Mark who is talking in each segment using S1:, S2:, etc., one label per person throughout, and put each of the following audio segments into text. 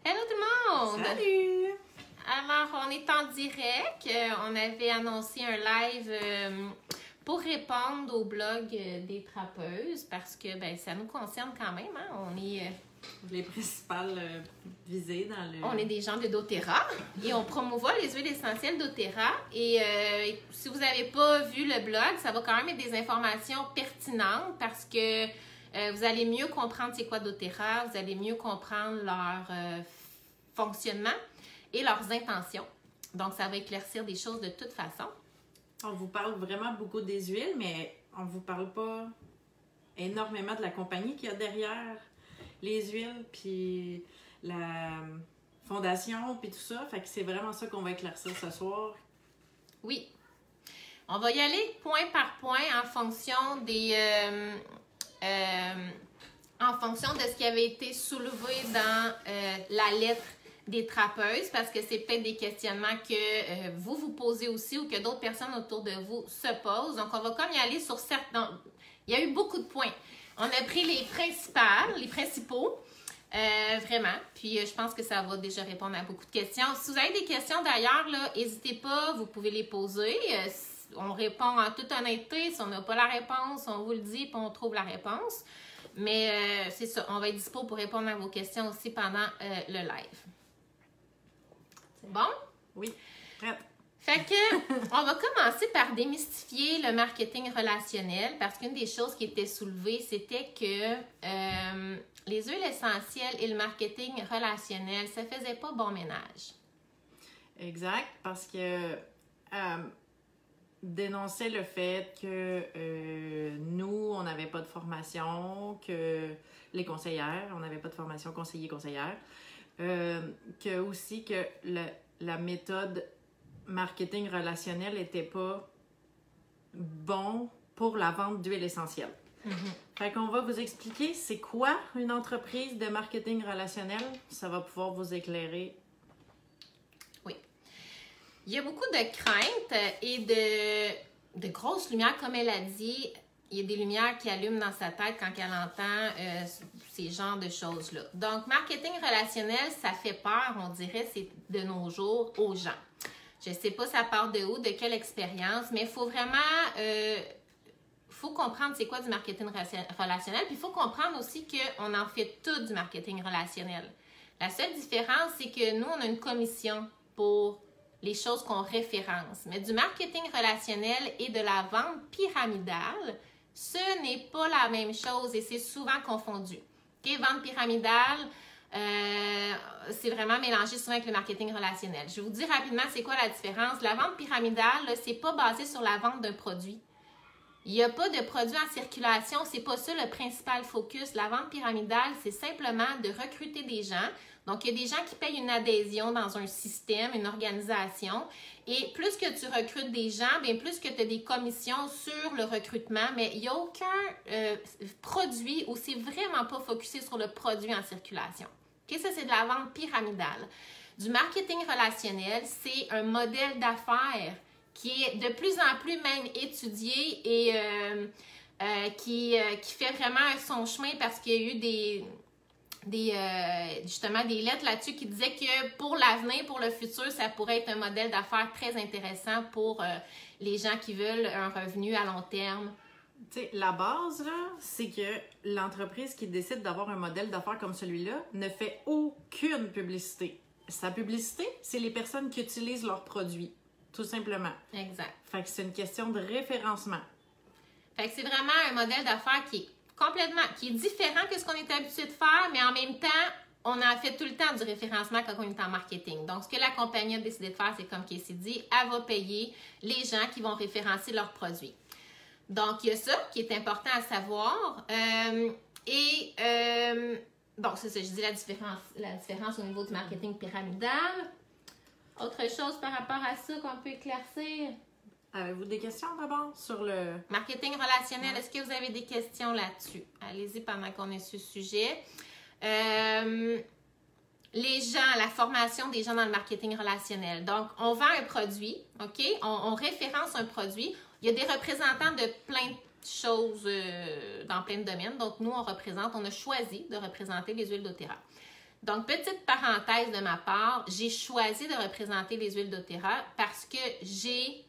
S1: Hello tout le monde!
S2: Salut!
S1: Alors, on est en direct. On avait annoncé un live pour répondre au blog des trappeuses parce que ça nous concerne quand même. Hein? On est
S2: les principales visées dans le...
S1: On est des gens de doTERRA et on promouvoit les huiles essentielles doTERRA. Et si vous n'avez pas vu le blog, ça va quand même être des informations pertinentes parce que vous allez mieux comprendre c'est quoi doTERRA, vous allez mieux comprendre leur fonctionnement et leurs intentions. Donc, ça va éclaircir des choses de toute façon.
S2: On vous parle vraiment beaucoup des huiles, mais on ne vous parle pas énormément de la compagnie qu'il y a derrière les huiles, puis la fondation, puis tout ça. Fait que c'est vraiment ça qu'on va éclaircir ce soir.
S1: Oui. On va y aller point par point en fonction des... en fonction de ce qui avait été soulevé dans la lettre des trappeuses, parce que c'est peut-être des questionnements que vous vous posez aussi ou que d'autres personnes autour de vous se posent. Donc, on va comme y aller sur certains... Il y a eu beaucoup de points. On a pris les principaux, vraiment. Puis, je pense que ça va déjà répondre à beaucoup de questions. Si vous avez des questions d'ailleurs, n'hésitez pas, vous pouvez les poser. On répond en toute honnêteté. Si on n'a pas la réponse, on vous le dit, puis on trouve la réponse. Mais c'est ça, on va être dispo pour répondre à vos questions aussi pendant le live. C'est bon?
S2: Oui, prête.
S1: Fait que, on va commencer par démystifier le marketing relationnel parce qu'une des choses qui était soulevée, c'était que les huiles essentielles et le marketing relationnel, ça faisait pas bon ménage.
S2: Exact, parce que dénoncer le fait que nous, on n'avait pas de formation, que les conseillères, on n'avait pas de formation conseiller-conseillère, que aussi que la méthode marketing relationnel n'était pas bon pour la vente d'huile essentielle. Fait qu'on va vous expliquer c'est quoi une entreprise de marketing relationnel. Ça va pouvoir vous éclairer.
S1: Oui. Il y a beaucoup de craintes et de grosses lumières, comme elle a dit. Il y a des lumières qui allument dans sa tête quand elle entend ces genres de choses-là. Donc, marketing relationnel, ça fait peur, on dirait, c'est de nos jours aux gens. Je ne sais pas ça part de où, de quelle expérience, mais il faut vraiment faut comprendre c'est quoi du marketing relationnel, puis il faut comprendre aussi qu'on en fait tout du marketing relationnel. La seule différence, c'est que nous, on a une commission pour les choses qu'on référence. Mais du marketing relationnel et de la vente pyramidale, ce n'est pas la même chose et c'est souvent confondu. Okay? Vente pyramidale, c'est vraiment mélangé souvent avec le marketing relationnel. Je vais vous dire rapidement c'est quoi la différence. La vente pyramidale, c'est pas basé sur la vente d'un produit. Il n'y a pas de produit en circulation, c'est pas ça le principal focus. La vente pyramidale, c'est simplement de recruter des gens. Donc, il y a des gens qui payent une adhésion dans un système, une organisation. Et plus que tu recrutes des gens, bien plus que tu as des commissions sur le recrutement, mais il n'y a aucun produit où c'est vraiment pas focusé sur le produit en circulation. Okay? Ça, c'est de la vente pyramidale. Du marketing relationnel, c'est un modèle d'affaires qui est de plus en plus même étudié et qui fait vraiment son chemin parce qu'il y a eu justement des lettres là-dessus qui disaient que pour l'avenir, pour le futur, ça pourrait être un modèle d'affaires très intéressant pour les gens qui veulent un revenu à long terme.
S2: Tu sais, la base, là, c'est que l'entreprise qui décide d'avoir un modèle d'affaires comme celui-là ne fait aucune publicité. Sa publicité, c'est les personnes qui utilisent leurs produits. Tout simplement.
S1: Exact.
S2: Fait que c'est une question de référencement.
S1: Fait que c'est vraiment un modèle d'affaires qui est différent que ce qu'on est habitué de faire, mais en même temps, on a fait tout le temps du référencement quand on est en marketing. Donc, ce que la compagnie a décidé de faire, c'est comme Casey dit, elle va payer les gens qui vont référencer leurs produits. Donc, il y a ça qui est important à savoir. Donc, c'est ça, je dis la différence au niveau du marketing pyramidal. Autre chose par rapport à ça qu'on peut éclaircir?
S2: Avez-vous des questions d'abord sur le...
S1: Marketing relationnel, est-ce que vous avez des questions là-dessus? Allez-y pendant qu'on est sur ce sujet. Les gens, la formation des gens dans le marketing relationnel. Donc, on vend un produit, OK? On référence un produit. Il y a des représentants de plein de choses dans plein de domaines. Donc, nous, on a choisi de représenter les huiles doTERRA. Donc, petite parenthèse de ma part, j'ai choisi de représenter les huiles doTERRA parce que j'ai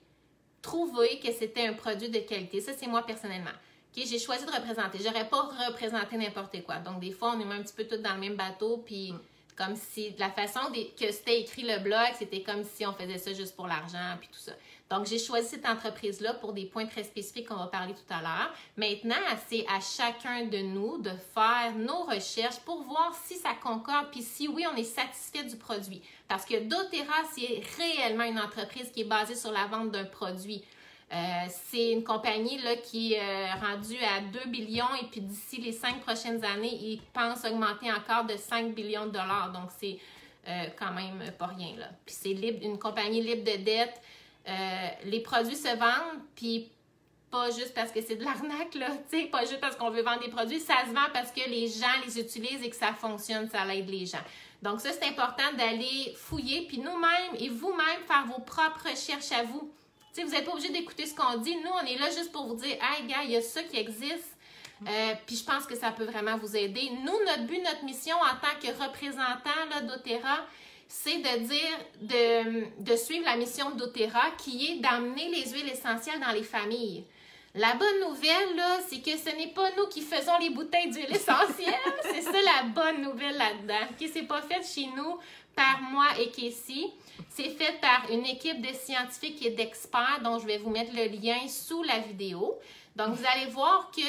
S1: trouvé que c'était un produit de qualité. Ça, c'est moi personnellement. Okay, j'ai choisi de représenter. J'aurais pas représenté n'importe quoi. Donc, des fois, on est un petit peu tous dans le même bateau, puis comme si, de la façon que c'était écrit le blog, c'était comme si on faisait ça juste pour l'argent, puis tout ça. Donc, j'ai choisi cette entreprise-là pour des points très spécifiques qu'on va parler tout à l'heure. Maintenant, c'est à chacun de nous de faire nos recherches pour voir si ça concorde, puis si oui, on est satisfait du produit. Parce que doTERRA, c'est réellement une entreprise qui est basée sur la vente d'un produit. C'est une compagnie là, qui est rendue à 2 billions et puis d'ici les 5 prochaines années, ils pensent augmenter encore de 5 billions de dollars. Donc, c'est quand même pas rien. Là. Puis c'est une compagnie libre de dette. Les produits se vendent, puis pas juste parce que c'est de l'arnaque, là, tu sais, pas juste parce qu'on veut vendre des produits, ça se vend parce que les gens les utilisent et que ça fonctionne, ça aide les gens. Donc ça, c'est important d'aller fouiller, puis nous-mêmes et vous-même faire vos propres recherches à vous. Tu sais, vous n'êtes pas obligé d'écouter ce qu'on dit. Nous, on est là juste pour vous dire « Hey, gars, il y a ça qui existe. Puis je pense que ça peut vraiment vous aider. » Nous, notre but, notre mission en tant que représentant doTERRA, c'est de dire, de suivre la mission de doTERRA qui est d'amener les huiles essentielles dans les familles. La bonne nouvelle, là, c'est que ce n'est pas nous qui faisons les bouteilles d'huile essentielle. C'est ça la bonne nouvelle là-dedans. Okay? C'est pas fait chez nous par moi et Casey. C'est fait par une équipe de scientifiques et d'experts dont je vais vous mettre le lien sous la vidéo. Donc, vous allez voir que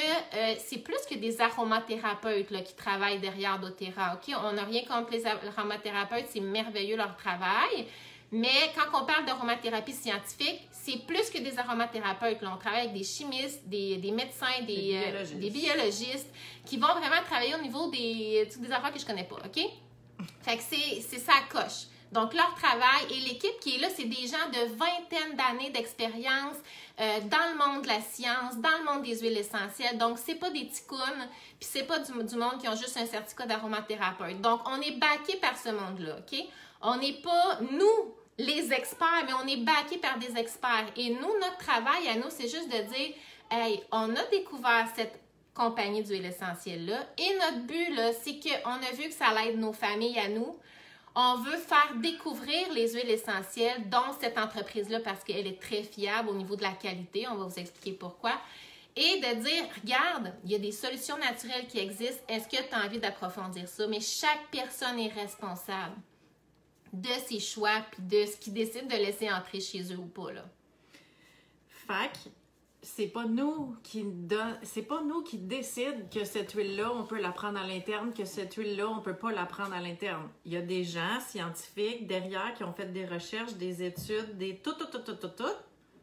S1: c'est plus que des aromathérapeutes là, qui travaillent derrière doTERRA. Okay? On n'a rien contre les aromathérapeutes, c'est merveilleux leur travail. Mais quand on parle d'aromathérapie scientifique, c'est plus que des aromathérapeutes. Là. On travaille avec des chimistes, des médecins, des biologistes qui vont vraiment travailler au niveau des affaires que je connais pas. OK? Fait que c'est ça à coche. Donc, leur travail et l'équipe qui est là, c'est des gens de vingtaine d'années d'expérience dans le monde de la science, dans le monde des huiles essentielles. Donc, c'est pas des ticounes, puis c'est pas du monde qui ont juste un certificat d'aromathérapeute. Donc, on est backé par ce monde-là, OK? On n'est pas, nous, les experts, mais on est backé par des experts. Et nous, notre travail à nous, c'est juste de dire, hey, on a découvert cette compagnie d'huile essentielle-là et notre but, là, c'est qu'on a vu que ça aide nos familles à nous. On veut faire découvrir les huiles essentielles, dont cette entreprise-là, parce qu'elle est très fiable au niveau de la qualité. On va vous expliquer pourquoi. Et de dire, regarde, il y a des solutions naturelles qui existent. Est-ce que tu as envie d'approfondir ça? Mais chaque personne est responsable de ses choix puis de ce qu'ils décident de laisser entrer chez eux ou pas, là.
S2: Fac, c'est pas nous qui décident que cette huile-là, on peut la prendre à l'interne, que cette huile-là, on peut pas la prendre à l'interne. Il y a des gens scientifiques derrière qui ont fait des recherches, des études, tout,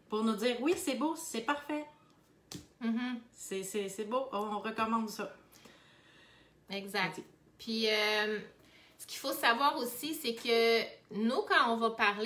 S2: pour nous dire, oui, c'est beau, c'est parfait. C'est beau, on recommande ça.
S1: Exact. Puis, ce qu'il faut savoir aussi, c'est que nous, quand on recommande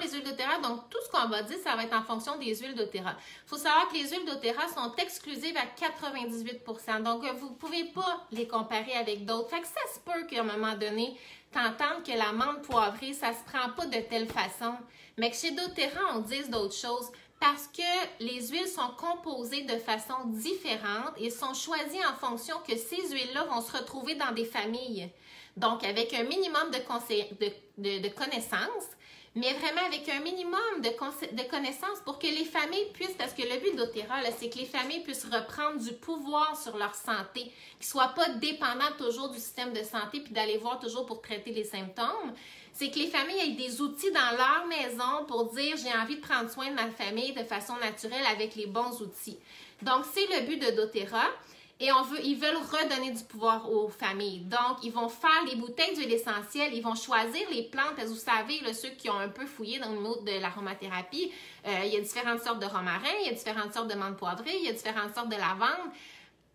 S1: les huiles doTERRA, donc tout ce qu'on va dire, ça va être en fonction des huiles doTERRA. Il faut savoir que les huiles doTERRA sont exclusives à 98%, donc vous ne pouvez pas les comparer avec d'autres. Fait que ça se peut qu'à un moment donné, t'entendes que la menthe poivrée, ça se prend pas de telle façon, mais que chez doTERRA, on dise d'autres choses. Parce que les huiles sont composées de façon différente et sont choisies en fonction que ces huiles-là vont se retrouver dans des familles. Donc, avec un minimum de connaissances, mais vraiment avec un minimum de connaissances pour que les familles puissent, parce que le but de doTERRA, c'est que les familles puissent reprendre du pouvoir sur leur santé, qu'ils ne soient pas dépendants toujours du système de santé puis d'aller voir toujours pour traiter les symptômes. C'est que les familles aient des outils dans leur maison pour dire « j'ai envie de prendre soin de ma famille de façon naturelle avec les bons outils ». Donc, c'est le but de doTERRA. Et ils veulent redonner du pouvoir aux familles. Donc, ils vont faire les bouteilles d'huile essentielle, ils vont choisir les plantes. Parce que vous savez, là, ceux qui ont un peu fouillé dans le monde de l'aromathérapie, il y a différentes sortes de romarin, il y a différentes sortes de menthe poivrée, il y a différentes sortes de lavande.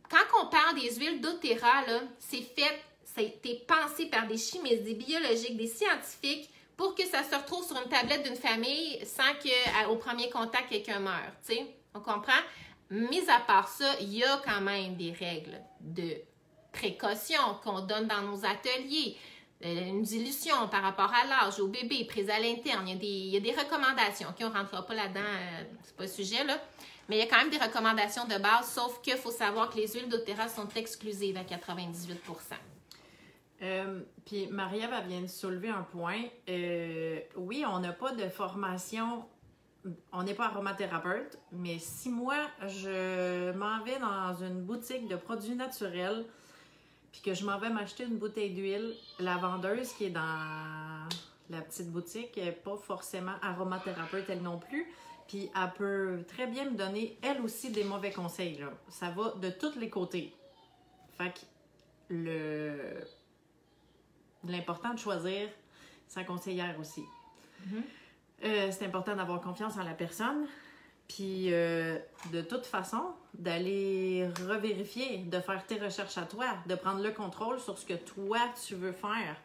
S1: Quand on parle des huiles doTERRA, là, ça a été pensé par des chimistes, des biologiques, des scientifiques pour que ça se retrouve sur une tablette d'une famille sans qu'au premier contact, quelqu'un meure. Tu sais, on comprend? Mis à part ça, il y a quand même des règles de précaution qu'on donne dans nos ateliers. Une dilution par rapport à l'âge, au bébé, prise à l'interne. Il y a des recommandations. Okay, on ne rentrera pas là-dedans, c'est pas le sujet, là. Mais il y a quand même des recommandations de base, sauf qu'il faut savoir que les huiles doTERRA sont exclusives à 98%.
S2: Puis Marie-Ève, elle vient de soulever un point. Oui, on n'a pas de formation, on n'est pas aromathérapeute, mais si moi, je m'en vais dans une boutique de produits naturels, puis que je m'en vais m'acheter une bouteille d'huile, la vendeuse qui est dans la petite boutique n'est pas forcément aromathérapeute elle non plus, puis elle peut très bien me donner elle aussi des mauvais conseils, là. Ça va de tous les côtés. Fait que l'important de choisir sa conseillère aussi. C'est important d'avoir confiance en la personne, puis de toute façon, d'aller revérifier, de faire tes recherches à toi, de prendre le contrôle sur ce que toi, tu veux faire.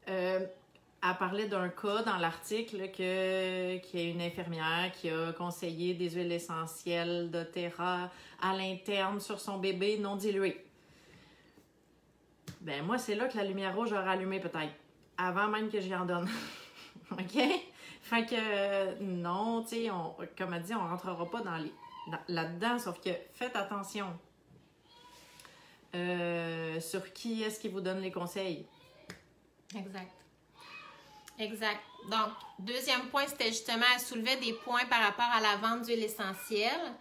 S2: Elle parlait d'un cas dans l'article qu'il y a une infirmière qui a conseillé des huiles essentielles doTERRA à l'interne sur son bébé non dilué. Ben moi, c'est là que la lumière rouge aura allumé peut-être, avant même que j'y en donne. OK? Fait que non, tu sais, comme elle dit, on rentrera pas là-dedans, sauf que faites attention sur qui est-ce qui vous donne les conseils.
S1: Exact. Donc, deuxième point, c'était justement, elle soulevait des points par rapport à la vente d'huile essentielle.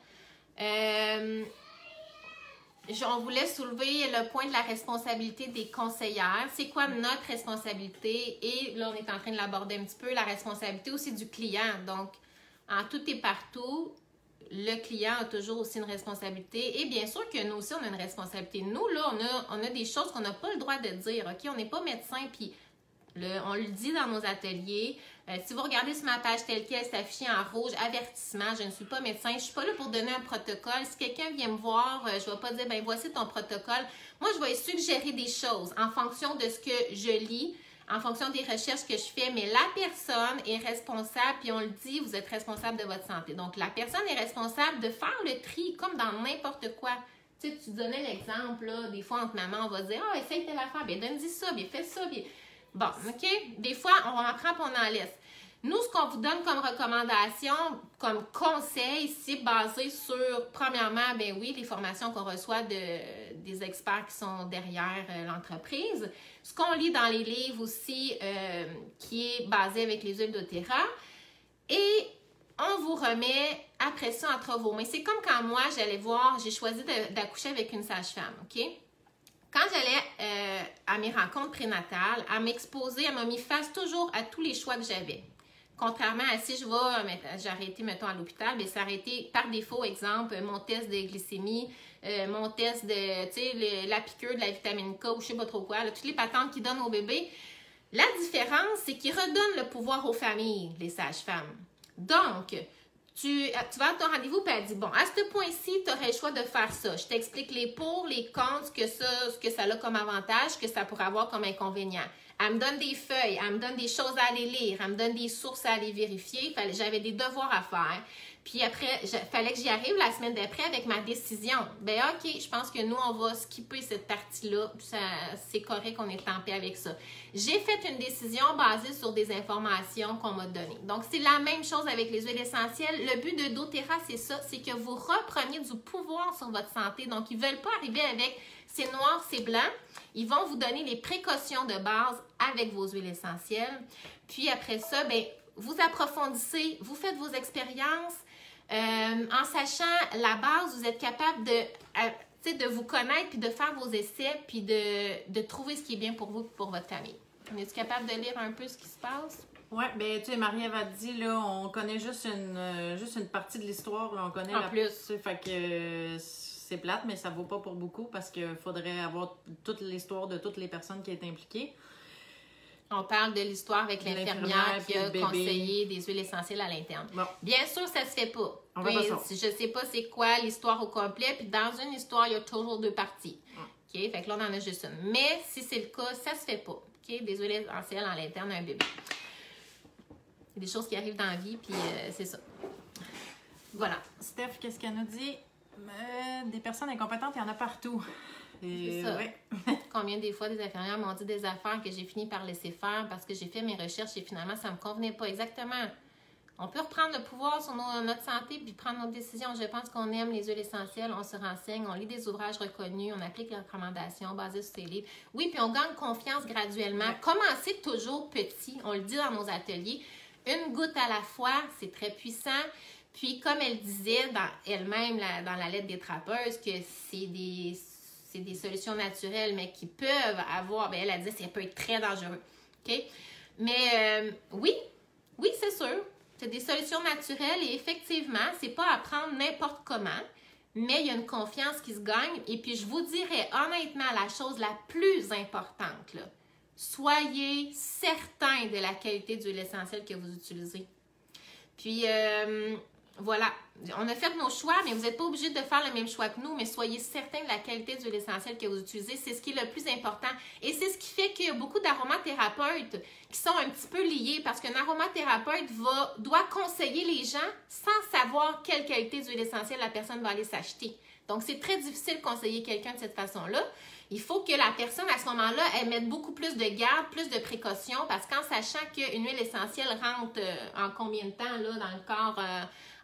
S1: On voulait soulever le point de la responsabilité des conseillères. C'est quoi notre responsabilité? Et là, on est en train de l'aborder un petit peu, la responsabilité aussi du client. Donc, en tout et partout, le client a toujours aussi une responsabilité. Et bien sûr que nous aussi, on a une responsabilité. Nous, là, on a des choses qu'on n'a pas le droit de dire. OK? On n'est pas médecin, puis on le dit dans nos ateliers. Si vous regardez sur ma page telle qu'elle, c'est affiché en rouge, avertissement, je ne suis pas médecin, je ne suis pas là pour donner un protocole. Si quelqu'un vient me voir, je ne vais pas dire, ben voici ton protocole. Moi, je vais suggérer des choses en fonction de ce que je lis, en fonction des recherches que je fais, mais la personne est responsable, puis on le dit, vous êtes responsable de votre santé. Donc, la personne est responsable de faire le tri, comme dans n'importe quoi. Tu sais, tu donnais l'exemple, là, des fois, entre maman, on va dire, ah, essaye telle affaire, bien, donne-y ça, bien, fais ça, bien. Bon, OK? Des fois, on en prend et on en laisse. Nous, ce qu'on vous donne comme recommandation, comme conseil, c'est basé sur, premièrement, ben oui, les formations qu'on reçoit des experts qui sont derrière l'entreprise. Ce qu'on lit dans les livres aussi, qui est basé avec les huiles doTERRA. Et on vous remet après ça entre vos mains. C'est comme quand moi, j'allais voir, j'ai choisi d'accoucher avec une sage-femme, OK? Quand j'allais à mes rencontres prénatales, à m'exposer, elle m'a mis face toujours à tous les choix que j'avais. Contrairement à si j'ai arrêté, mettons, à l'hôpital, bien, ça aurait été par défaut, exemple, mon test de glycémie, mon test de, tu sais, la piqûre de la vitamine K ou je sais pas trop quoi, là, toutes les patentes qu'ils donnent au bébé. La différence, c'est qu'ils redonnent le pouvoir aux familles, les sages-femmes. Donc, tu vas à ton rendez-vous et elle dit, bon, à ce point-ci, tu aurais le choix de faire ça. Je t'explique les pour, les contre, ce que ça a comme avantage, ce que ça pourrait avoir comme inconvénient. Elle me donne des feuilles, elle me donne des choses à aller lire, elle me donne des sources à aller vérifier. J'avais des devoirs à faire. Puis après, il fallait que j'y arrive la semaine d'après avec ma décision. Ben OK, je pense que nous, on va skipper cette partie-là. C'est correct qu'on est en paix avec ça. J'ai fait une décision basée sur des informations qu'on m'a données. Donc, c'est la même chose avec les huiles essentielles. Le but de doTERRA, c'est ça, c'est que vous repreniez du pouvoir sur votre santé. Donc, ils ne veulent pas arriver avec c'est noir, c'est blanc. Ils vont vous donner les précautions de base avec vos huiles essentielles. Puis après ça, ben, vous approfondissez, vous faites vos expériences. En sachant la base, vous êtes capable de vous connaître, puis de faire vos essais, puis de trouver ce qui est bien pour vous et pour votre famille. Êtes-vous capable de lire un peu ce qui se passe?
S2: Oui, bien, tu sais, Marie-Ève a dit, là, on connaît juste une partie de l'histoire, là, on connaît
S1: en plus.
S2: Fait que c'est plate, mais ça vaut pas pour beaucoup parce qu'il faudrait avoir toute l'histoire de toutes les personnes qui étaient impliquées.
S1: On parle de l'histoire avec l'infirmière qui a conseillé des huiles essentielles à l'interne. Bon. Bien sûr, ça se fait pas. Puis, je sais pas c'est quoi l'histoire au complet. Puis dans une histoire, il y a toujours deux parties. OK? Fait que là, on en a juste une. Mais si c'est le cas, ça se fait pas. OK? Des huiles essentielles à l'interne d'un bébé. C'est des choses qui arrivent dans la vie, puis c'est ça. Voilà.
S2: Steph, qu'est-ce qu'elle nous dit? Des personnes incompétentes, il y en a partout.
S1: C'est ça. Ouais. Combien des fois des infirmières m'ont dit des affaires que j'ai fini par laisser faire parce que j'ai fait mes recherches et finalement ça me convenait pas exactement. On peut reprendre le pouvoir sur notre santé puis prendre nos décisions. Je pense qu'on aime les huiles essentielles, on se renseigne, on lit des ouvrages reconnus, on applique les recommandations basées sur ces livres. Oui, puis on gagne confiance graduellement. Ouais. Commencez toujours petit, on le dit dans nos ateliers. Une goutte à la fois, c'est très puissant. Puis, comme elle disait elle-même dans la lettre des trappeuses, que c'est des solutions naturelles, mais qui peuvent avoir, bien, elle a dit que ça peut être très dangereux. OK? Mais oui, c'est sûr. C'est des solutions naturelles et effectivement, c'est pas à prendre n'importe comment, mais il y a une confiance qui se gagne. Et puis, je vous dirais honnêtement la chose la plus importante, là, soyez certain de la qualité d'huile essentielle que vous utilisez. Puis, voilà, on a fait nos choix, mais vous n'êtes pas obligé de faire le même choix que nous, mais soyez certains de la qualité de l'huile essentielle que vous utilisez. C'est ce qui est le plus important. Et c'est ce qui fait qu'il y a beaucoup d'aromathérapeutes qui sont un petit peu liés parce qu'un aromathérapeute doit conseiller les gens sans savoir quelle qualité d'huile essentielle la personne va aller s'acheter. Donc, c'est très difficile de conseiller quelqu'un de cette façon-là. Il faut que la personne, à ce moment-là, elle mette beaucoup plus de garde, plus de précautions, parce qu'en sachant qu'une huile essentielle rentre en combien de temps là, dans le corps,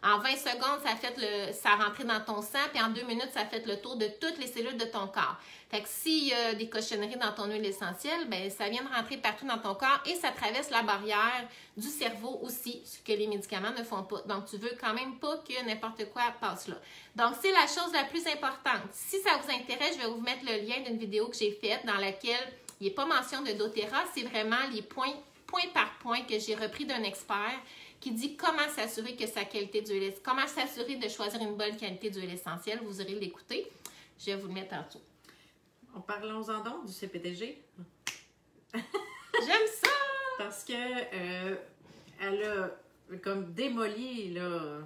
S1: en 20 secondes, ça rentre dans ton sang, puis en 2 minutes, ça fait le tour de toutes les cellules de ton corps. Fait que s'il y a des cochonneries dans ton huile essentielle, bien, ça vient de rentrer partout dans ton corps et ça traverse la barrière du cerveau aussi, ce que les médicaments ne font pas. Donc, tu veux quand même pas que n'importe quoi passe là. Donc, c'est la chose la plus importante. Si ça vous intéresse, je vais vous mettre le lien d'une vidéo que j'ai faite dans laquelle il n'y a pas mention de doTERRA. C'est vraiment les points par point que j'ai repris d'un expert qui dit comment s'assurer que sa qualité d'huile, comment s'assurer de choisir une bonne qualité d'huile essentielle. Vous aurez l'écouter. Je vais vous le mettre en dessous.
S2: Parlons-en donc du CPTG.
S1: J'aime ça!
S2: Parce que elle a comme démoli là,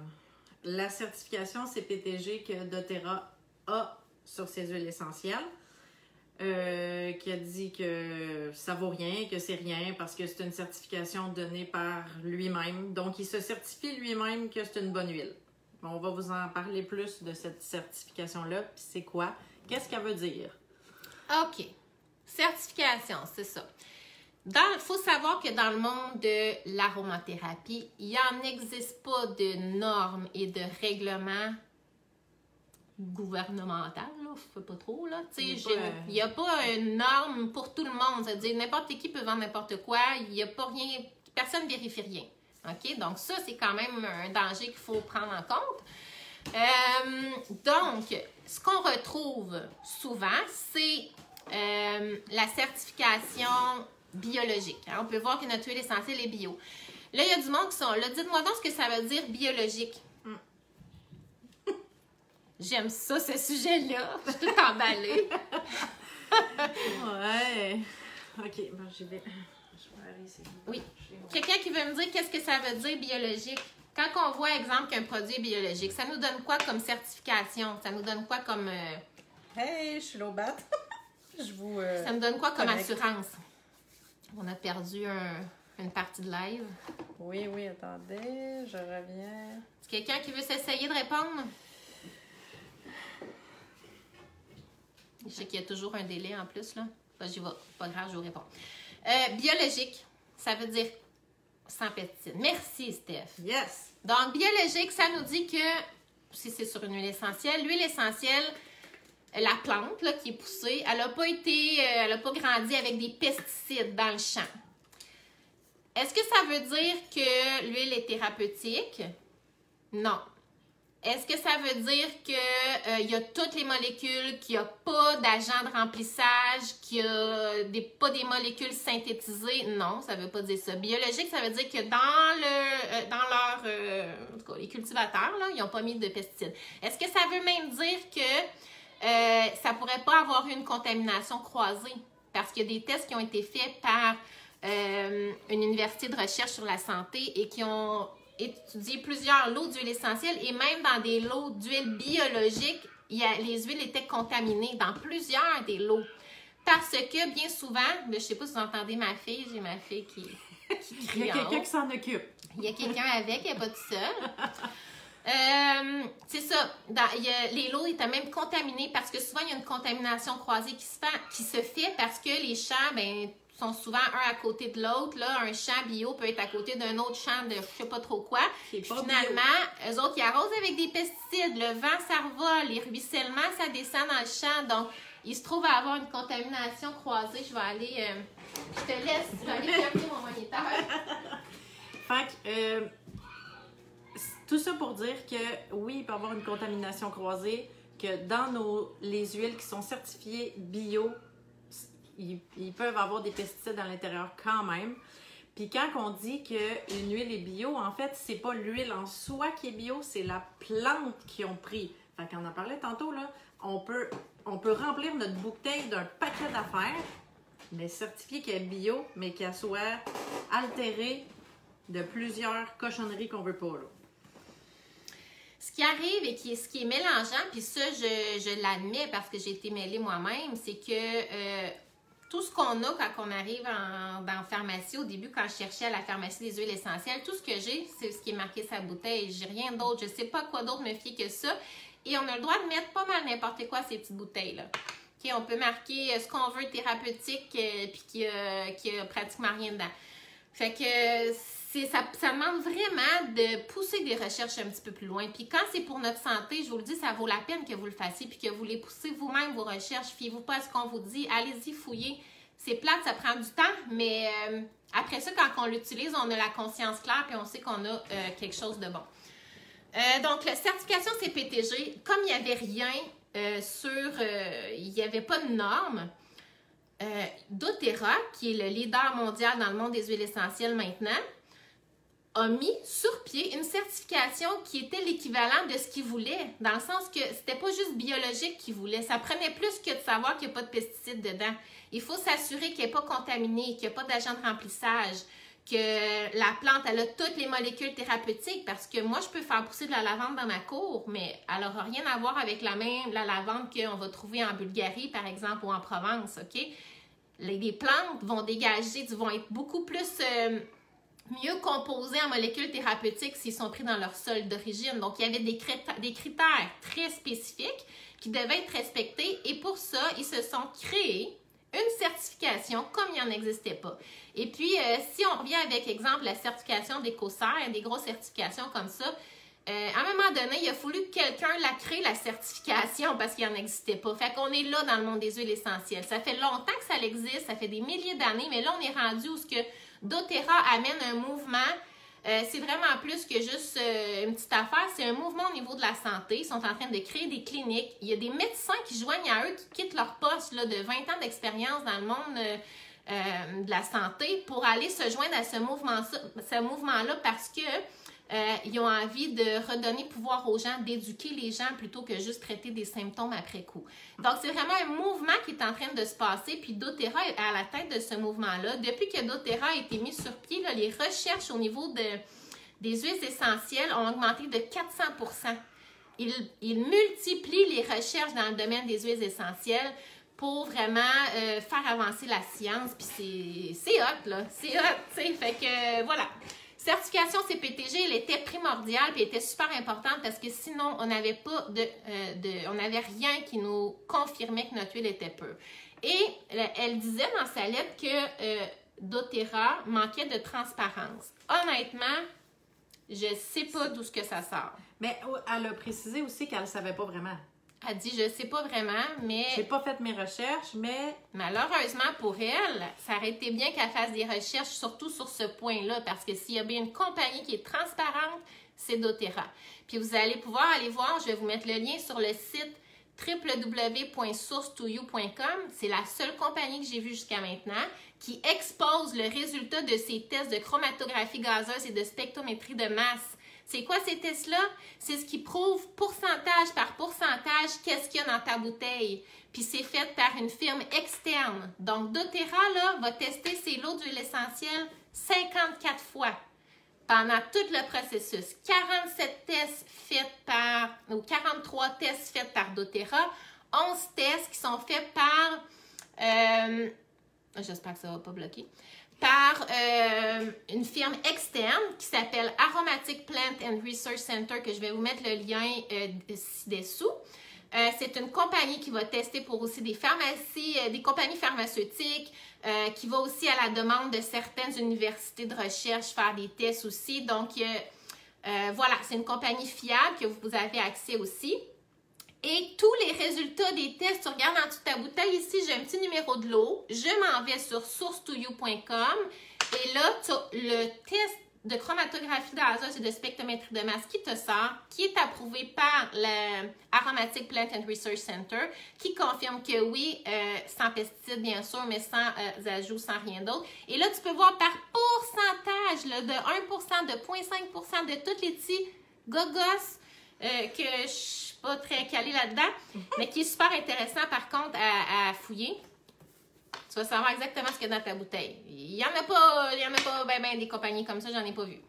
S2: la certification CPTG que doTERRA a sur ses huiles essentielles. Qui a dit que ça vaut rien, que c'est rien parce que c'est une certification donnée par lui-même. Donc, il se certifie lui-même que c'est une bonne huile. Bon, on va vous en parler plus de cette certification-là. Puis c'est quoi? Qu'est-ce qu'elle veut dire?
S1: OK. Certification, c'est ça. Il faut savoir que dans le monde de l'aromathérapie, il n'en existe pas de normes et de règlements gouvernemental, là, je ne sais pas trop, là. Il n'y a pas une norme pour tout le monde. C'est-à-dire, n'importe qui peut vendre n'importe quoi. Il n'y a pas rien, personne ne vérifie rien. OK? Donc, ça, c'est quand même un danger qu'il faut prendre en compte. Donc, ce qu'on retrouve souvent, c'est la certification biologique. Hein? On peut voir que notre huile essentielle est bio. Là, il y a du monde qui sont là. Dites-moi donc ce que ça veut dire biologique. J'aime ça, ce sujet-là. Je suis tout emballée.
S2: Ouais. OK, bon, je vais aller ici.
S1: Oui. Quelqu'un qui veut me dire qu'est-ce que ça veut dire biologique? Quand on voit, exemple, qu'un produit est biologique, ça nous donne quoi comme certification? Ça nous donne quoi comme...
S2: Hey, je suis l'aubat.
S1: Ça nous donne quoi comme assurance? On a perdu une partie de live.
S2: Oui, attendez, je reviens.
S1: Est-ce quelqu'un qui veut s'essayer de répondre? Je sais qu'il y a toujours un délai en plus, là. J'y vais. Pas grave, je vous réponds. Biologique, ça veut dire sans pesticides. Merci, Steph.
S2: Yes!
S1: Donc, biologique, ça nous dit que, si c'est sur une huile essentielle, l'huile essentielle, la plante là, qui est poussée, elle n'a pas grandi avec des pesticides dans le champ. Est-ce que ça veut dire que l'huile est thérapeutique? Non. Est-ce que ça veut dire qu'il y a toutes les molécules, qu'il n'y a pas d'agent de remplissage, qu'il n'y a pas des molécules synthétisées? Non, ça ne veut pas dire ça. Biologique, ça veut dire que en tout cas, les cultivateurs, là, ils n'ont pas mis de pesticides. Est-ce que ça veut même dire que ça ne pourrait pas avoir une contamination croisée? Parce qu'il y a des tests qui ont été faits par une université de recherche sur la santé et qui ont étudié plusieurs lots d'huile essentielle et même dans des lots d'huile biologique, les huiles étaient contaminées dans plusieurs des lots. Parce que bien souvent, je ne sais pas si vous entendez ma fille, j'ai ma fille qui crie.
S2: Il y a quelqu'un qui s'en occupe.
S1: Il y a quelqu'un avec, elle n'est pas toute seule. C'est ça, les lots étaient même contaminés parce que souvent il y a une contamination croisée qui se fait parce que les champs, ben, sont souvent un à côté de l'autre. Là, un champ bio peut être à côté d'un autre champ de je sais pas trop quoi. Puis finalement, eux autres, ils arrosent avec des pesticides. Le vent, ça revole. Les ruissellements, ça descend dans le champ. Donc, il se trouve à avoir une contamination croisée. Je vais aller... je te laisse. Je vais aller fermer mon moniteur.
S2: Fait que... tout ça pour dire que, oui, il peut y avoir une contamination croisée, que dans les huiles qui sont certifiées bio, ils peuvent avoir des pesticides à l'intérieur quand même. Puis quand on dit qu'une huile est bio, en fait, c'est pas l'huile en soi qui est bio, c'est la plante qu'ils ont pris. Fait qu'on en parlait tantôt, là, on peut remplir notre bouteille d'un paquet d'affaires, mais certifier qu'elle est bio, mais qu'elle soit altérée de plusieurs cochonneries qu'on veut pas, là.
S1: Ce qui arrive et ce qui est mélangeant, puis ça, je l'admets parce que j'ai été mêlée moi-même, c'est que tout ce qu'on a quand on arrive dans la pharmacie, au début, quand je cherchais à la pharmacie des huiles essentielles, tout ce que j'ai, c'est ce qui est marqué sur la bouteille. J'ai rien d'autre. Je sais pas quoi d'autre me fier que ça. Et on a le droit de mettre pas mal n'importe quoi ces petites bouteilles-là. Okay, on peut marquer ce qu'on veut thérapeutique, puis qu'il y a pratiquement rien dedans. Fait que ça demande vraiment de pousser des recherches un petit peu plus loin. Puis quand c'est pour notre santé, je vous le dis, ça vaut la peine que vous le fassiez puis que vous les poussez vous-même vos recherches. Fiez-vous pas à ce qu'on vous dit. Allez-y, fouillez. C'est plate, ça prend du temps, mais après ça, quand on l'utilise, on a la conscience claire puis on sait qu'on a quelque chose de bon. Donc, la certification CPTG, comme il n'y avait rien il n'y avait pas de normes, doTERRA, qui est le leader mondial dans le monde des huiles essentielles maintenant, a mis sur pied une certification qui était l'équivalent de ce qu'il voulait, dans le sens que c'était pas juste biologique qu'il voulait, ça prenait plus que de savoir qu'il n'y a pas de pesticides dedans. Il faut s'assurer qu'elle n'est pas contaminée, qu'il n'y a pas d'agent de remplissage, que la plante, elle a toutes les molécules thérapeutiques, parce que moi, je peux faire pousser de la lavande dans ma cour, mais elle n'aura rien à voir avec la lavande qu'on va trouver en Bulgarie, par exemple, ou en Provence, OK? Les plantes vont vont être beaucoup plus... mieux composés en molécules thérapeutiques s'ils sont pris dans leur sol d'origine. Donc, il y avait des critères très spécifiques qui devaient être respectés et pour ça, ils se sont créés une certification comme il n'en existait pas. Et puis, si on revient avec, exemple, la certification d'Écocert, des grosses certifications comme ça, à un moment donné, il a fallu que quelqu'un la crée, la certification, parce qu'il n'en existait pas. Fait qu'on est là dans le monde des huiles essentielles. Ça fait longtemps que ça existe, ça fait des milliers d'années, mais là, on est rendu où ce que doTERRA amène un mouvement. C'est vraiment plus que juste une petite affaire. C'est un mouvement au niveau de la santé. Ils sont en train de créer des cliniques. Il y a des médecins qui joignent à eux, qui quittent leur poste là, de 20 ans d'expérience dans le monde de la santé pour aller se joindre à ce mouvement-là parce que ils ont envie de redonner pouvoir aux gens, d'éduquer les gens plutôt que juste traiter des symptômes après coup. Donc, c'est vraiment un mouvement qui est en train de se passer, puis doTERRA est à la tête de ce mouvement-là. Depuis que doTERRA a été mis sur pied, là, les recherches au niveau des huiles essentielles ont augmenté de 400%. Ils multiplient les recherches dans le domaine des huiles essentielles pour vraiment faire avancer la science, puis c'est hot, là. C'est hot, tu sais, fait que voilà. Certification CPTG, elle était primordiale et était super importante parce que sinon, on n'avait pas on n'avait rien qui nous confirmait que notre huile était pure. Et elle disait dans sa lettre que doTERRA manquait de transparence. Honnêtement, je ne sais pas d'où ce que ça sort.
S2: Mais elle a précisé aussi qu'elle ne savait pas vraiment.
S1: Elle dit, je sais pas vraiment, mais...
S2: J'ai pas fait mes recherches, mais...
S1: Malheureusement pour elle, ça aurait été bien qu'elle fasse des recherches, surtout sur ce point-là, parce que s'il y a bien une compagnie qui est transparente, c'est doTERRA. Puis vous allez pouvoir aller voir, je vais vous mettre le lien sur le site www.source2you.com. C'est la seule compagnie que j'ai vue jusqu'à maintenant qui expose le résultat de ses tests de chromatographie gazeuse et de spectrométrie de masse. C'est quoi ces tests-là? C'est ce qui prouve pourcentage par pourcentage qu'est-ce qu'il y a dans ta bouteille. Puis c'est fait par une firme externe. Donc doTERRA là, va tester ses lots d'huile essentielle 54 fois pendant tout le processus. 47 tests faits ou 43 tests faits par doTERRA, 11 tests qui sont faits par... j'espère que ça ne va pas bloquer. Par une firme externe qui s'appelle Aromatic Plant and Research Center, que je vais vous mettre le lien ci-dessous. C'est une compagnie qui va tester pour aussi des pharmacies, des compagnies pharmaceutiques, qui va aussi à la demande de certaines universités de recherche faire des tests aussi. Donc, voilà, c'est une compagnie fiable que vous avez accès aussi. Et tous les résultats des tests, tu regardes en dessous de ta bouteille ici, j'ai un petit numéro de lot. Je m'en vais sur source2you.com et là, tu as le test de chromatographie d'azote et de spectrométrie de masse qui te sort, qui est approuvé par l'Aromatic Plant and Research Center, qui confirme que oui, sans pesticides bien sûr, mais sans ajouts, sans rien d'autre. Et là, tu peux voir par pourcentage, là, de 1%, de 0,5%, de tous les petits gogos que je suis pas très calée là-dedans, mais qui est super intéressant par contre à fouiller. Tu vas savoir exactement ce qu'il y a dans ta bouteille. Il n'y en a pas ben des compagnies comme ça, j'en ai pas vu.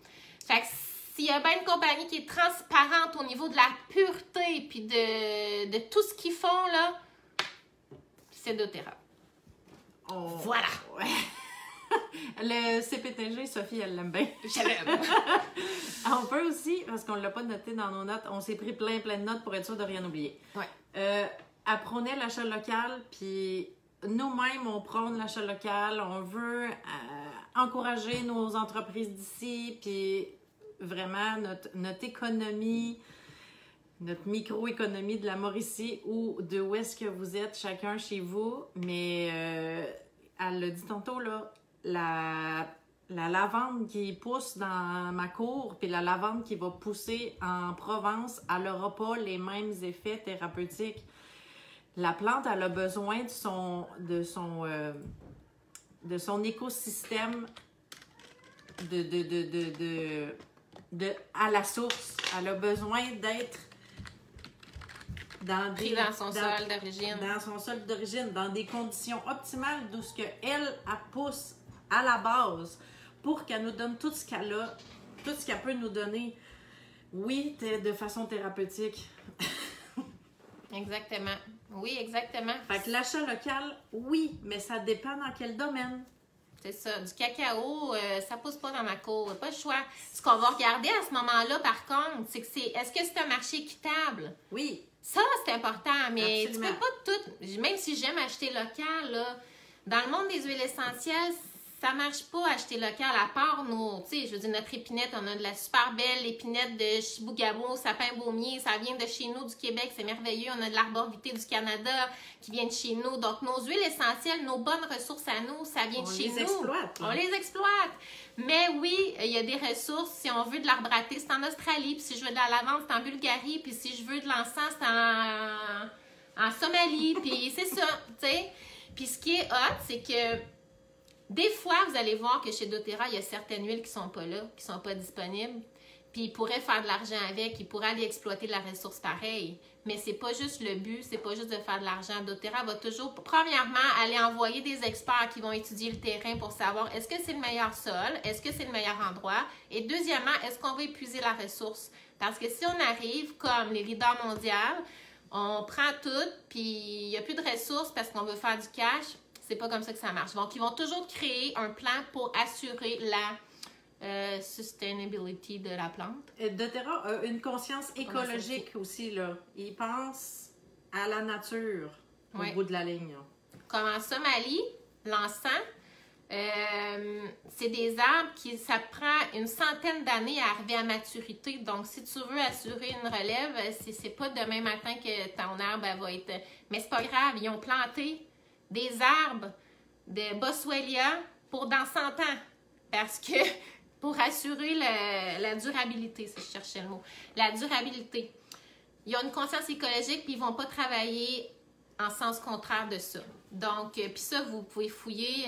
S1: Fait que s'il y a bien une compagnie qui est transparente au niveau de la pureté puis de tout ce qu'ils font, là, c'est doTERRA.
S2: Oh,
S1: voilà!
S2: Ouais. Le CPTG, Sophie, elle l'aime bien.
S1: Je l'aime.
S2: On peut aussi, parce qu'on ne l'a pas noté dans nos notes, on s'est pris plein de notes pour être sûr de rien oublier.
S1: Ouais.
S2: Apprenez l'achat local, puis nous-mêmes, on prône l'achat local, on veut encourager nos entreprises d'ici, puis vraiment notre économie, notre microéconomie de la Mauricie ou de où est-ce que vous êtes, chacun chez vous. Mais elle l'a dit tantôt, là, la lavande qui pousse dans ma cour, puis la lavande qui va pousser en Provence, elle n'aura pas les mêmes effets thérapeutiques. La plante, elle a besoin de son écosystème à la source. Elle a besoin d'être dans
S1: son sol d'origine.
S2: Dans son sol d'origine, dans des conditions optimales d'où ce elle pousse à la base pour qu'elle nous donne tout ce qu'elle a, tout ce qu'elle peut nous donner. Oui, de façon thérapeutique.
S1: Exactement. Oui, exactement.
S2: Fait que l'achat local, oui, mais ça dépend dans quel domaine.
S1: C'est ça. Du cacao, ça pousse pas dans ma cour. Pas le choix. Ce qu'on va regarder à ce moment-là, par contre, c'est que est-ce que c'est un marché équitable?
S2: Oui.
S1: Ça, c'est important, mais
S2: absolument.
S1: Tu peux pas tout... Même si j'aime acheter local, là, dans le monde des huiles essentielles, ça marche pas acheter local, à part nos... Tu sais, je veux dire, notre épinette, on a de la super belle épinette de Chibougamau, sapin baumier, ça vient de chez nous, du Québec, c'est merveilleux. On a de l'arborvité du Canada qui vient de chez nous. Donc, nos huiles essentielles, nos bonnes ressources à nous, ça vient de chez nous.
S2: On
S1: les exploite. Mais oui, il y a des ressources. Si on veut de l'arbre à thé, c'est en Australie. Puis si je veux de la lavande, c'est en Bulgarie. Puis si je veux de l'encens, c'est en Somalie. Puis c'est ça, tu sais. Puis ce qui est hot, c'est que des fois, vous allez voir que chez doTERRA, il y a certaines huiles qui sont pas là, qui sont pas disponibles. Puis ils pourraient faire de l'argent avec, ils pourraient aller exploiter de la ressource pareille. Mais c'est pas juste le but, c'est pas juste de faire de l'argent. doTERRA va toujours, premièrement, aller envoyer des experts qui vont étudier le terrain pour savoir est-ce que c'est le meilleur sol, est-ce que c'est le meilleur endroit, et deuxièmement, est-ce qu'on va épuiser la ressource? Parce que si on arrive comme les leaders mondiaux, on prend tout, puis il n'y a plus de ressources parce qu'on veut faire du cash, c'est pas comme ça que ça marche. Donc, ils vont toujours créer un plan pour assurer la sustainability de la plante.
S2: doTERRA a une conscience écologique aussi, là. Il pense à la nature au bout de la ligne.
S1: Comme en Somalie, l'encens, c'est des arbres qui, ça prend une centaine d'années à arriver à maturité. Donc, si tu veux assurer une relève, c'est pas demain matin que ton arbre elle va être... Mais c'est pas grave, ils ont planté des arbres de Boswellia pour dans 100 ans. Parce que... pour assurer la durabilité, si je cherchais le mot. La durabilité. Ils ont une conscience écologique, puis ils ne vont pas travailler en sens contraire de ça. Donc, puis ça, vous pouvez fouiller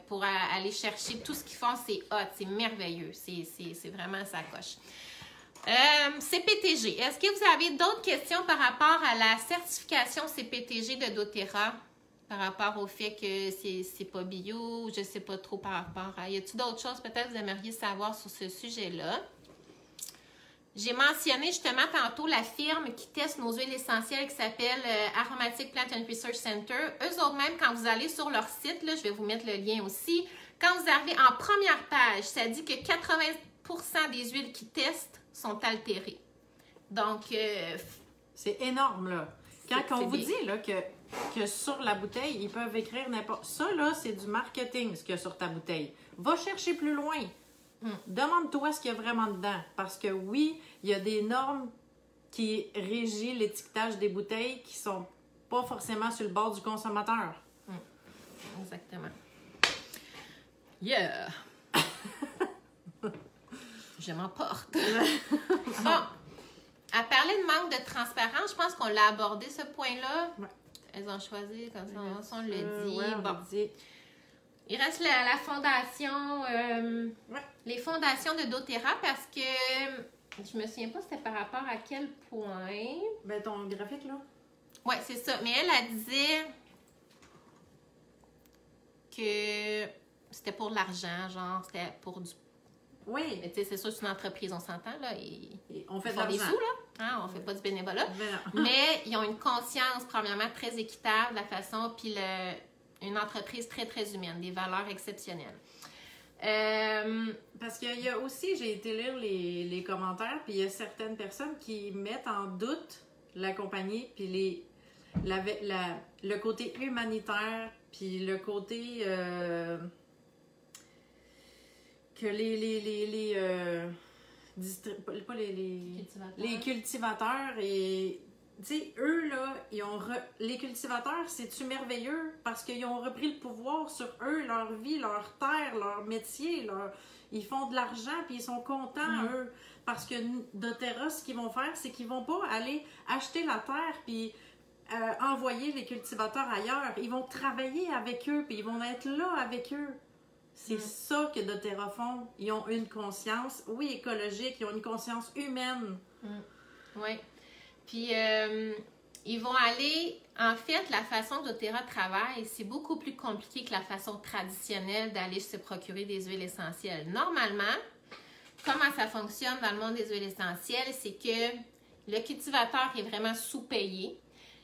S1: pour aller chercher tout ce qu'ils font. C'est hot, c'est merveilleux. C'est vraiment sa coche. CPTG. Est-ce que vous avez d'autres questions par rapport à la certification CPTG de doTERRA? Par rapport au fait que c'est pas bio, je sais pas trop par rapport à... Y a-t-il d'autres choses peut-être que vous aimeriez savoir sur ce sujet-là? J'ai mentionné justement tantôt la firme qui teste nos huiles essentielles qui s'appelle Aromatic Plant and Research Center. Eux autres même, quand vous allez sur leur site, là, je vais vous mettre le lien aussi, quand vous arrivez en première page, ça dit que 80% des huiles qu'ils testent sont altérées. Donc...
S2: c'est énorme, là. Quand on vous dit là, que sur la bouteille, ils peuvent écrire n'importe... Ça, là, c'est du marketing, ce qu'il y a sur ta bouteille. Va chercher plus loin. Demande-toi ce qu'il y a vraiment dedans. Parce que oui, il y a des normes qui régissent l'étiquetage des bouteilles qui sont pas forcément sur le bord du consommateur.
S1: Exactement. Yeah! Je m'emporte. Bon, à parler de manque de transparence, je pense qu'on l'a abordé ce point-là.
S2: Ouais.
S1: Elles ont choisi, comme ça, on le dit.
S2: Ouais,
S1: bon. Il reste la fondation, les fondations de doTERRA parce que je me souviens pas c'était par rapport à quel point.
S2: Ben, ton graphique, là?
S1: Oui, c'est ça. Mais elle disait que c'était pour l'argent, genre, c'était pour du...
S2: Oui.
S1: Mais tu sais, c'est sûr, c'est une entreprise, on s'entend, là.
S2: On fait
S1: ils font des sous, là. Hein, on fait pas du bénévolat. Mais ils ont une conscience, premièrement, très équitable, la façon, puis une entreprise très, très humaine, des valeurs exceptionnelles.
S2: Parce qu'il y a aussi, j'ai été lire les commentaires, puis il y a certaines personnes qui mettent en doute la compagnie, puis le côté humanitaire, puis le côté que les cultivateurs et tu sais, eux là, les cultivateurs, c'est-tu merveilleux parce qu'ils ont repris le pouvoir sur eux, leur vie, leur terre, leur métier, ils font de l'argent puis ils sont contents eux parce que doTERRA, ce qu'ils vont faire, c'est qu'ils vont pas aller acheter la terre puis envoyer les cultivateurs ailleurs. Ils vont travailler avec eux puis ils vont être là avec eux. C'est ça que doTERRA font. Ils ont une conscience, oui, écologique, ils ont une conscience humaine.
S1: Oui. Puis, ils vont aller... En fait, la façon dont doTERRA travaille, c'est beaucoup plus compliqué que la façon traditionnelle d'aller se procurer des huiles essentielles. Normalement, comment ça fonctionne dans le monde des huiles essentielles, c'est que le cultivateur est vraiment sous-payé.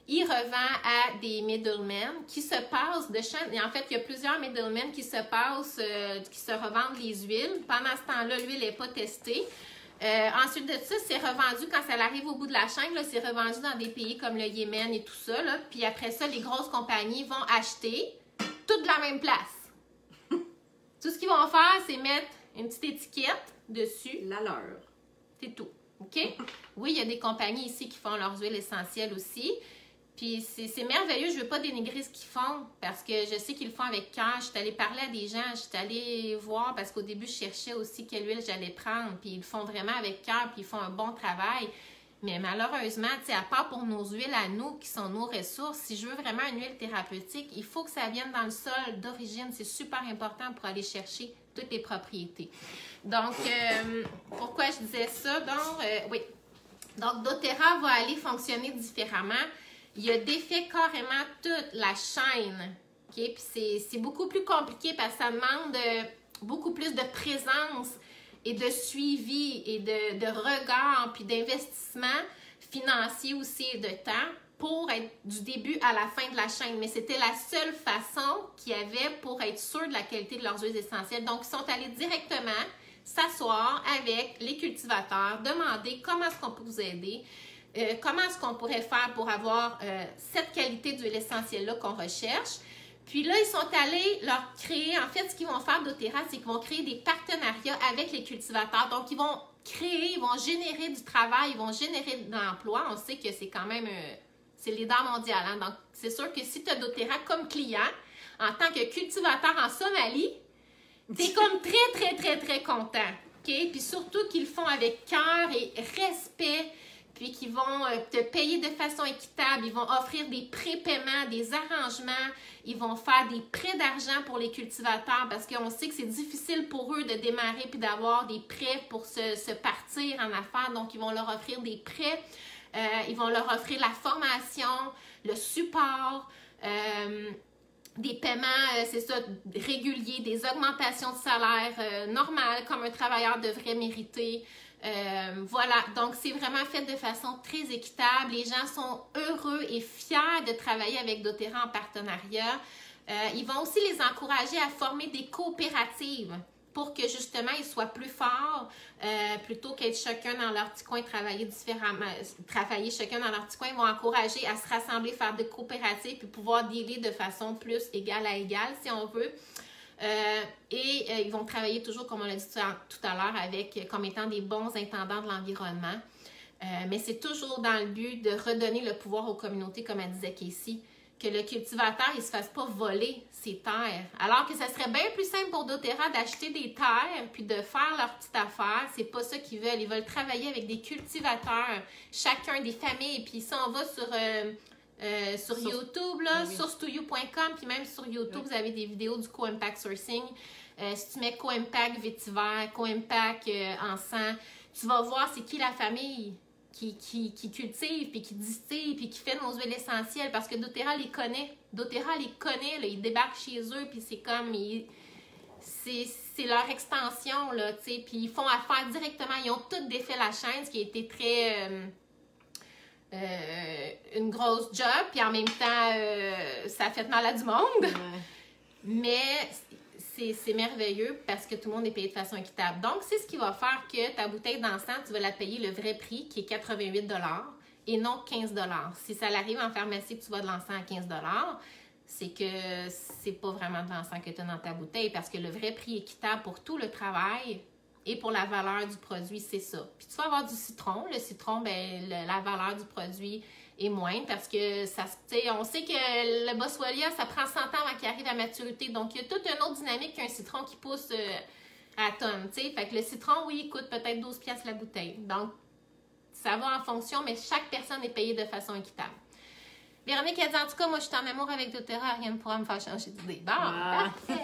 S1: Il revend à des middlemen qui se passent de chaîne. Et en fait, il y a plusieurs middlemen qui se passent, qui se revendent les huiles. Pendant ce temps-là, l'huile n'est pas testée. Ensuite de ça, c'est revendu quand ça arrive au bout de la chaîne. C'est revendu dans des pays comme le Yémen et tout ça. Là. Puis après ça, les grosses compagnies vont acheter tout de la même place. Tout ce qu'ils vont faire, c'est mettre une petite étiquette dessus.
S2: La leur.
S1: C'est tout. OK? Oui, il y a des compagnies ici qui font leurs huiles essentielles aussi. Puis c'est merveilleux, je ne veux pas dénigrer ce qu'ils font parce que je sais qu'ils le font avec cœur. Je suis allée parler à des gens, je suis allée voir parce qu'au début, je cherchais aussi quelle huile j'allais prendre. Puis ils le font vraiment avec cœur, puis ils font un bon travail. Mais malheureusement, tu sais, à part pour nos huiles à nous, qui sont nos ressources, si je veux vraiment une huile thérapeutique, il faut que ça vienne dans le sol d'origine. C'est super important pour aller chercher toutes les propriétés. Donc, pourquoi je disais ça? Donc, oui. Donc, doTERRA va aller fonctionner différemment. Il a défait carrément toute la chaîne. Okay? Puis c'est beaucoup plus compliqué parce que ça demande beaucoup plus de présence et de suivi et de regard puis d'investissement financier aussi et de temps pour être du début à la fin de la chaîne. Mais c'était la seule façon qu'il y avait pour être sûr de la qualité de leurs huiles essentielles. Donc, ils sont allés directement s'asseoir avec les cultivateurs, demander comment est-ce qu'on peut vous aider. Comment est-ce qu'on pourrait faire pour avoir cette qualité d'huile essentielle-là qu'on recherche. Puis là, ils sont allés leur créer, en fait, ce qu'ils vont faire doTERRA, c'est qu'ils vont créer des partenariats avec les cultivateurs. Donc, ils vont créer, ils vont générer du travail, ils vont générer de l'emploi. On sait que c'est quand même, c'est le leader mondial. Hein? Donc, c'est sûr que si tu as doTERRA comme client, en tant que cultivateur en Somalie, tu es comme très, très, très, très content. Okay? Puis surtout qu'ils le font avec cœur et respect. Puis qu'ils vont te payer de façon équitable, ils vont offrir des prépaiements, des arrangements, ils vont faire des prêts d'argent pour les cultivateurs parce qu'on sait que c'est difficile pour eux de démarrer puis d'avoir des prêts pour se partir en affaires. Donc, ils vont leur offrir des prêts, ils vont leur offrir la formation, le support, des paiements, c'est ça, réguliers, des augmentations de salaire normales comme un travailleur devrait mériter. Voilà, donc c'est vraiment fait de façon très équitable. Les gens sont heureux et fiers de travailler avec doTERRA en partenariat. Ils vont aussi les encourager à former des coopératives. pour que justement ils soient plus forts, plutôt qu'être chacun dans leur petit coin, travailler chacun dans leur petit coin, ils vont encourager à se rassembler, faire des coopératives, puis pouvoir dealer de façon plus égale à égale, si on veut. Ils vont travailler toujours, comme on l'a dit tout à l'heure, comme étant des bons intendants de l'environnement. Mais c'est toujours dans le but de redonner le pouvoir aux communautés, comme elle disait Casey, que le cultivateur ne se fasse pas voler ses terres. Alors que ça serait bien plus simple pour doTERRA d'acheter des terres puis de faire leur petite affaire. C'est pas ça qu'ils veulent. Ils veulent travailler avec des cultivateurs, chacun des familles. Puis si on va sur YouTube, là, oui. source2you.com, puis même sur YouTube, oui. Vous avez des vidéos du Co-Impact Sourcing. Si tu mets Co-Impact vétiver, Co-Impact encens, tu vas voir c'est qui la famille qui cultive, puis qui distille, puis qui fait nos huiles essentielles, parce que doTERRA les connaît. doTERRA les connaît, là, ils débarquent chez eux, puis c'est comme... C'est leur extension, là, tu sais, puis ils font affaire directement. Ils ont tous défait la chaîne, ce qui a été très... une grosse job, puis en même temps, ça a fait mal à du monde. Ouais. Mais... c'est merveilleux parce que tout le monde est payé de façon équitable. Donc, c'est ce qui va faire que ta bouteille d'encens, tu vas la payer le vrai prix qui est 88 $ et non 15 $. Si ça arrive en pharmacie que tu vas de l'encens à 15 $, c'est que c'est pas vraiment de l'encens que tu as dans ta bouteille parce que le vrai prix équitable pour tout le travail et pour la valeur du produit, c'est ça. Puis tu vas avoir du citron. Le citron, ben la valeur du produit est moindre parce que ça, on sait que le Boswellia, ça prend 100 ans avant qu'il arrive à maturité. Donc, il y a toute une autre dynamique qu'un citron qui pousse à tonne. T'sais. Fait que le citron, oui, il coûte peut-être 12 $ la bouteille. Donc, ça va en fonction, mais chaque personne est payée de façon équitable. Véronique a dit, en tout cas, moi, je suis en amour avec doTERRA, rien ne pourra me faire changer d'idée. Bon, parfait!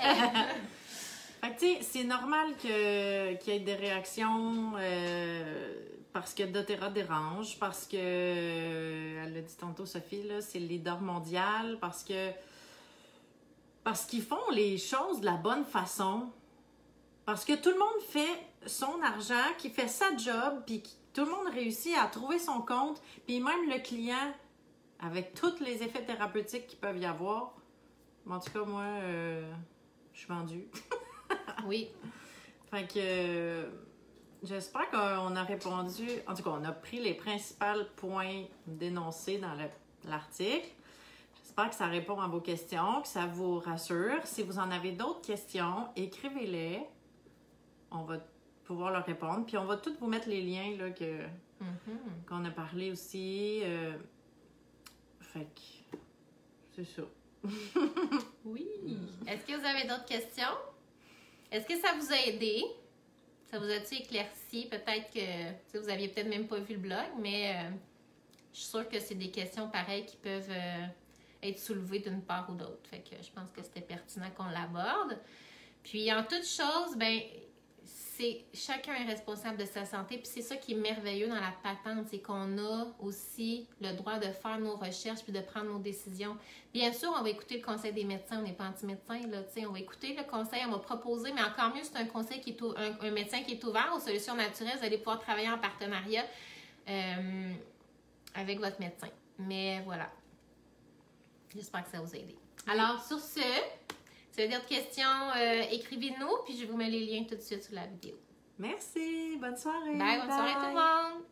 S2: Fait que, tu sais, c'est normal qu'il y ait des réactions... parce que doTERRA dérange, parce que, elle l'a dit tantôt, Sophie, là, c'est le leader mondial, parce qu'ils font les choses de la bonne façon, parce que tout le monde fait son argent, qui fait sa job, puis tout le monde réussit à trouver son compte, puis même le client, avec tous les effets thérapeutiques qu'il peuvent y avoir. En tout cas, moi, je suis vendue.
S1: Oui.
S2: Fait que... j'espère qu'on a répondu, en tout cas, on a pris les principaux points dénoncés dans l'article. J'espère que ça répond à vos questions, que ça vous rassure. Si vous en avez d'autres questions, écrivez-les. On va pouvoir leur répondre. Puis on va tous vous mettre les liens là, qu'on a parlé aussi. Fait que c'est ça.
S1: Oui. Est-ce que vous avez d'autres questions? Est-ce que ça vous a aidé? Ça vous a-t-il éclairci? Peut-être que vous aviez peut-être même pas vu le blog, mais je suis sûre que c'est des questions pareilles qui peuvent être soulevées d'une part ou d'autre. Fait que je pense que c'était pertinent qu'on l'aborde. Puis en toute chose, ben chacun est responsable de sa santé. Puis c'est ça qui est merveilleux dans la patente, c'est qu'on a aussi le droit de faire nos recherches puis de prendre nos décisions. Bien sûr, on va écouter le conseil des médecins, on n'est pas anti-médecin, là, tu sais, on va écouter le conseil, on va proposer, mais encore mieux, c'est un conseil qui est un médecin qui est ouvert aux solutions naturelles. Vous allez pouvoir travailler en partenariat avec votre médecin. Mais voilà. J'espère que ça vous a aidé. Alors, sur ce, si vous avez d'autres questions, écrivez-nous, puis je vous mets les liens tout de suite sous la vidéo.
S2: Merci, bonne soirée.
S1: Bye, bonne soirée tout le monde.